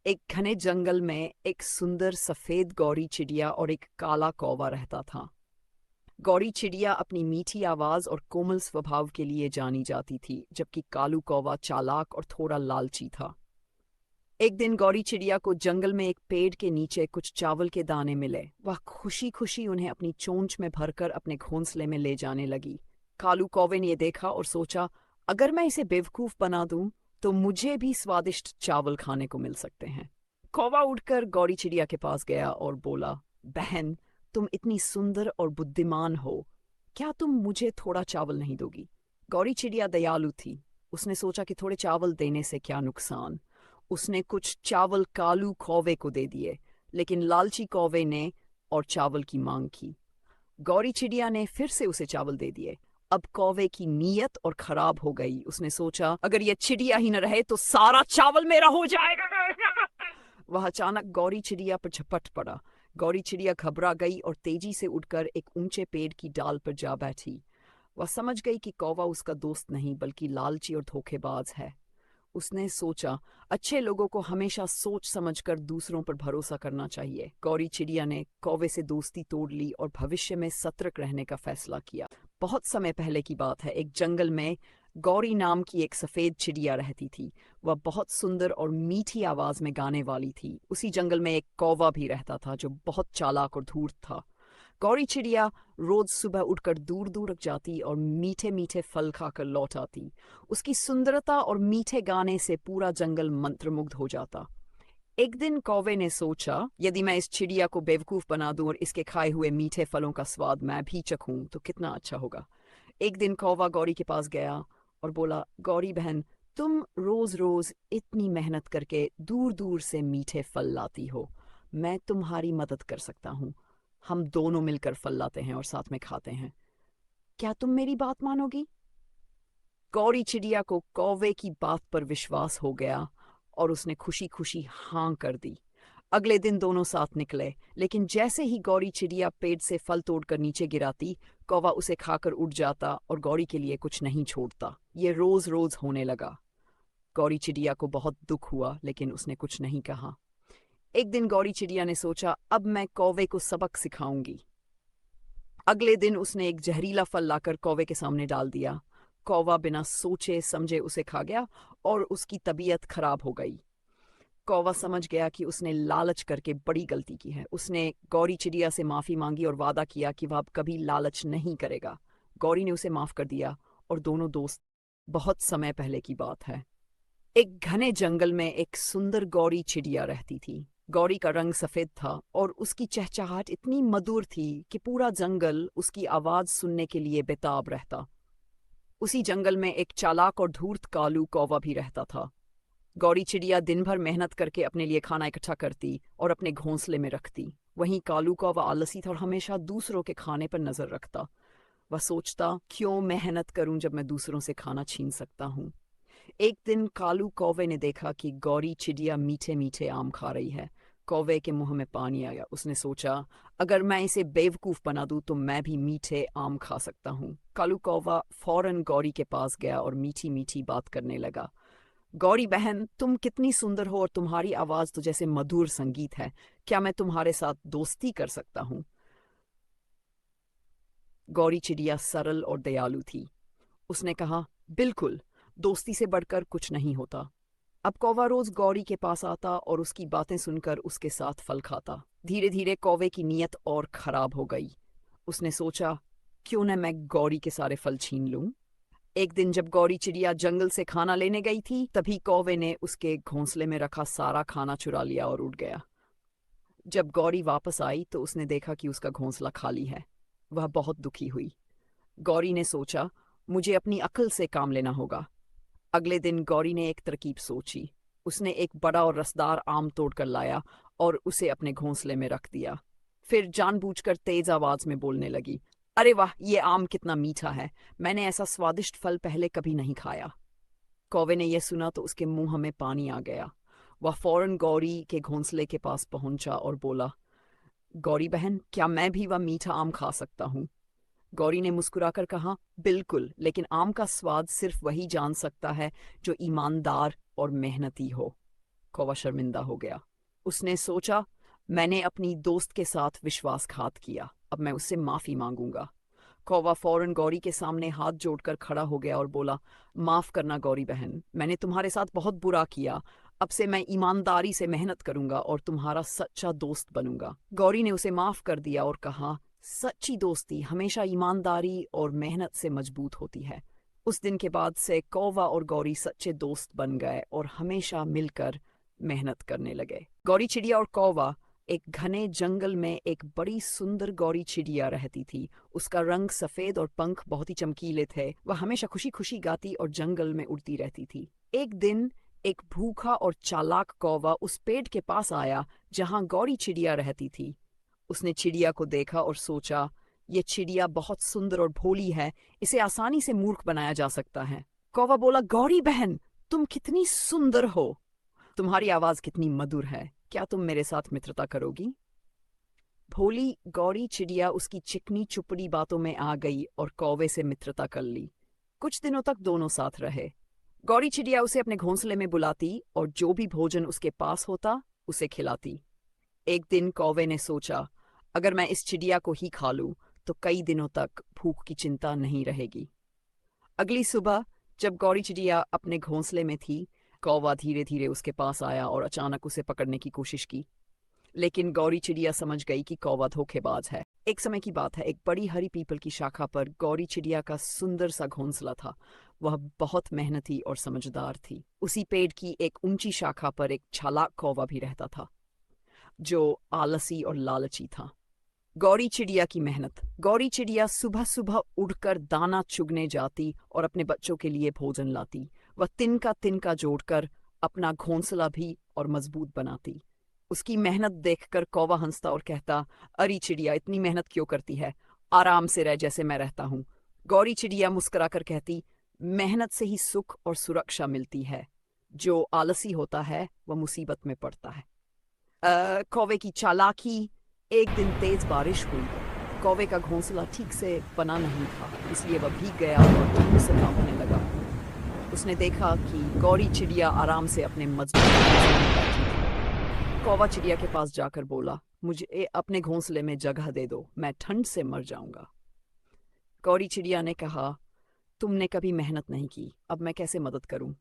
एक घने जंगल में एक सुंदर सफेद गौरी चिड़िया और एक काला कौवा रहता था। गौरी चिड़िया अपनी मीठी आवाज और कोमल स्वभाव के लिए जानी जाती थी, जबकि कालू कौवा चालाक और थोड़ा लालची था। एक दिन गौरी चिड़िया को जंगल में एक पेड़ के नीचे कुछ चावल के दाने मिले। वह खुशी खुशी उन्हें अपनी चोंच में भरकर अपने घोंसले में ले जाने लगी। कालू कौवे ने देखा और सोचा, अगर मैं इसे बेवकूफ बना दूं तो मुझे भी स्वादिष्ट चावल खाने को मिल सकते हैं। कौवा उठकर गौरी चिड़िया के पास गया और बोला, बहन, तुम इतनी सुंदर और बुद्धिमान हो, क्या तुम मुझे थोड़ा चावल नहीं दोगी? गौरी चिड़िया दयालु थी। उसने सोचा कि थोड़े चावल देने से क्या नुकसान। उसने कुछ चावल कालू कौवे को दे दिए, लेकिन लालची कौवे ने और चावल की मांग की। गौरी चिड़िया ने फिर से उसे चावल दे दिए। अब कौवे की नीयत और खराब हो गई। उसने सोचा, अगर ये चिड़िया ही न रहे तो सारा चावल मेरा हो जाएगा। वह अचानक गौरी चिड़िया पर झपट पड़ा। गौरी चिड़िया घबरा गई और तेजी से उड़कर एक ऊंचे पेड़ की डाल पर जा बैठी। वह समझ गई कि कौवा उसका दोस्त नहीं बल्कि लालची और धोखेबाज है। उसने सोचा, अच्छे लोगों को हमेशा सोच समझकर दूसरों पर भरोसा करना चाहिए। गौरी चिड़िया ने कौवे से दोस्ती तोड़ ली और भविष्य में सतर्क रहने का फैसला किया। बहुत समय पहले की बात है। एक जंगल में गौरी नाम की एक सफेद चिड़िया रहती थी। वह बहुत सुंदर और मीठी आवाज में गाने वाली थी। उसी जंगल में एक कौवा भी रहता था जो बहुत चालाक और धूर्त था। गौरी चिड़िया रोज सुबह उठकर दूर दूर जाती और मीठे मीठे फल खाकर लौट आती। उसकी सुंदरता और मीठे गाने से पूरा जंगल मंत्रमुग्ध हो जाता। एक दिन कौवे ने सोचा, यदि मैं इस चिड़िया को बेवकूफ बना दूं और इसके खाए हुए मीठे फलों का स्वाद मैं भी चखूं तो कितना अच्छा होगा। एक दिन कौवा गौरी के पास गया और बोला, गौरी बहन, तुम रोज रोज इतनी मेहनत करके दूर दूर से मीठे फल लाती हो। मैं तुम्हारी मदद कर सकता हूँ। हम दोनों मिलकर फल लाते हैं और साथ में खाते हैं। क्या तुम मेरी बात मानोगी? गौरी चिड़िया को कौवे की बात पर विश्वास हो गया और उसने खुशी खुशी हाँ कर दी। अगले दिन दोनों साथ निकले, लेकिन जैसे ही गौरी चिड़िया पेड़ से फल तोड़कर नीचे गिराती, कौवा उसे खाकर उड़ जाता और गौरी के लिए कुछ नहीं छोड़ता। ये रोज रोज होने लगा। गौरी चिड़िया को बहुत दुख हुआ, लेकिन उसने कुछ नहीं कहा। एक दिन गौरी चिड़िया ने सोचा, अब मैं कौवे को सबक सिखाऊंगी। अगले दिन उसने एक जहरीला फल लाकर कौवे के सामने डाल दिया। कौवा बिना सोचे समझे उसे खा गया और उसकी तबीयत खराब हो गई। कौवा समझ गया कि उसने लालच करके बड़ी गलती की है। उसने गौरी चिड़िया से माफी मांगी और वादा किया कि वह अब कभी लालच नहीं करेगा। गौरी ने उसे माफ कर दिया और दोनों दोस्त। बहुत समय पहले की बात है। एक घने जंगल में एक सुंदर गौरी चिड़िया रहती थी। गौरी का रंग सफेद था और उसकी चहचहाट इतनी मधुर थी कि पूरा जंगल उसकी आवाज सुनने के लिए बेताब रहता। उसी जंगल में एक चालाक और धूर्त कालू कौवा भी रहता था। गौरी चिड़िया दिन भर मेहनत करके अपने लिए खाना इकट्ठा करती और अपने घोंसले में रखती। वहीं कालू कौवा आलसी था और हमेशा दूसरों के खाने पर नजर रखता। वह सोचता, क्यों मेहनत करूं जब मैं दूसरों से खाना छीन सकता हूं। एक दिन कालू कौवे ने देखा कि गौरी चिड़िया मीठे मीठे आम खा रही है। कौवे के मुंह में पानी आ गया। उसने सोचा, अगर मैं इसे बेवकूफ बना दूं तो मैं भी मीठे आम खा सकता हूँ। कालू कौवा फौरन गौरी के पास गया और मीठी मीठी बात करने लगा। गौरी बहन, तुम कितनी सुंदर हो और तुम्हारी आवाज तो जैसे मधुर संगीत है। क्या मैं तुम्हारे साथ दोस्ती कर सकता हूँ? गौरी चिड़िया सरल और दयालु थी। उसने कहा, बिल्कुल, दोस्ती से बढ़कर कुछ नहीं होता। अब कौवा रोज गौरी के पास आता और उसकी बातें सुनकर उसके साथ फल खाता। धीरे धीरे कौवे की नीयत और खराब हो गई। उसने सोचा, क्यों न मैं गौरी के सारे फल छीन लूं। एक दिन जब गौरी चिड़िया जंगल से खाना लेने गई थी, तभी कौवे ने उसके घोंसले में रखा सारा खाना चुरा लिया और उड़ गया। जब गौरी वापस आई तो उसने देखा कि उसका घोंसला खाली है। वह बहुत दुखी हुई। गौरी ने सोचा, मुझे अपनी अक्ल से काम लेना होगा। अगले दिन गौरी ने एक तरकीब सोची। उसने एक बड़ा और रसदार आम तोड़कर लाया और उसे अपने घोंसले में रख दिया। फिर जानबूझकर तेज आवाज में बोलने लगी, अरे वाह, ये आम कितना मीठा है। मैंने ऐसा स्वादिष्ट फल पहले कभी नहीं खाया। कौवे ने यह सुना तो उसके मुंह में पानी आ गया। वह फौरन गौरी के घोंसले के पास पहुंचा और बोला, गौरी बहन, क्या मैं भी वह मीठा आम खा सकता हूँ? गौरी ने मुस्कुराकर कहा, बिल्कुल, लेकिन आम का स्वाद सिर्फ वही जान सकता है जो ईमानदार और मेहनती हो। कौवा शर्मिंदा हो गया। उसने सोचा, मैंने अपनी दोस्त के साथ विश्वासघात किया, अब मैं उससे माफी मांगूंगा। कौवा फौरन गौरी के सामने हाथ जोड़कर खड़ा हो गया और बोला, माफ करना गौरी बहन, मैंने तुम्हारे साथ बहुत बुरा किया। अब से मैं ईमानदारी से मेहनत करूंगा और तुम्हारा सच्चा दोस्त बनूंगा। गौरी ने उसे माफ कर दिया और कहा, सच्ची दोस्ती हमेशा ईमानदारी और मेहनत से मजबूत होती है। उस दिन के बाद से कौवा और गौरी सच्चे दोस्त बन गए और हमेशा मिलकर मेहनत करने लगे। गौरी चिड़िया और कौवा एक घने जंगल में एक बड़ी सुंदर गौरी चिड़िया रहती थी। उसका रंग सफेद और पंख बहुत ही चमकीले थे। वह हमेशा खुशी खुशी गाती और जंगल में उड़ती रहती थी। एक दिन एक भूखा और चालाक कौवा उस पेड़ के पास आया जहां गौरी चिड़िया रहती थी। उसने चिड़िया को देखा और सोचा, ये चिड़िया बहुत सुंदर और भोली है, इसे आसानी से मूर्ख बनाया जा सकता है। कौवा बोला, गौरी बहन, तुम कितनी सुंदर हो, तुम्हारी आवाज कितनी मधुर है, क्या तुम मेरे साथ मित्रता करोगी? भोली गौरी चिड़िया उसकी चिकनी चुपड़ी बातों में आ गई और कौवे से मित्रता कर ली। कुछ दिनों तक दोनों साथ रहे। गौरी चिड़िया उसे अपने घोंसले में बुलाती और जो भी भोजन उसके पास होता उसे खिलाती। एक दिन कौवे ने सोचा, अगर मैं इस चिड़िया को ही खा लूं तो कई दिनों तक भूख की चिंता नहीं रहेगी। अगली सुबह जब गौरी चिड़िया अपने घोंसले में थी, कौवा धीरे धीरे उसके पास आया और अचानक उसे पकड़ने की कोशिश की। लेकिन गौरी चिड़िया समझ गई कि कौवा धोखेबाज है। एक समय की बात है, एक बड़ी हरी पीपल की शाखा पर गौरी चिड़िया का सुंदर सा घोंसला था। वह बहुत मेहनती और समझदार थी। उसी पेड़ की एक ऊंची शाखा पर एक चालाक कौवा भी रहता था, जो आलसी और लालची था। गौरी चिड़िया की मेहनत। गौरी चिड़िया सुबह सुबह उड़कर दाना चुगने जाती और अपने बच्चों के लिए भोजन लाती। वह तिनका तिनका जोड़कर अपना घोंसला भी और मजबूत बनाती। उसकी मेहनत देखकर कौवा हंसता और कहता, अरे चिड़िया, इतनी मेहनत क्यों करती है, आराम से रह जैसे मैं रहता हूँ। गौरी चिड़िया मुस्कुराकर कहती, मेहनत से ही सुख और सुरक्षा मिलती है, जो आलसी होता है वह मुसीबत में पड़ता है। कौवे की चालाकी। एक दिन तेज बारिश हुई। कौवे का घोंसला ठीक से बना नहीं था, इसलिए वह भीग गया और ठंड से कांपने लगा। उसने देखा कि गौरी चिड़िया आराम से अपने मजबूत घोंसले में बैठी थी। कौवा चिड़िया के पास जाकर बोला, मुझे अपने घोंसले में जगह दे दो, मैं ठंड से मर जाऊंगा। गौरी चिड़िया ने कहा, तुमने कभी मेहनत नहीं की, अब मैं कैसे मदद करूं?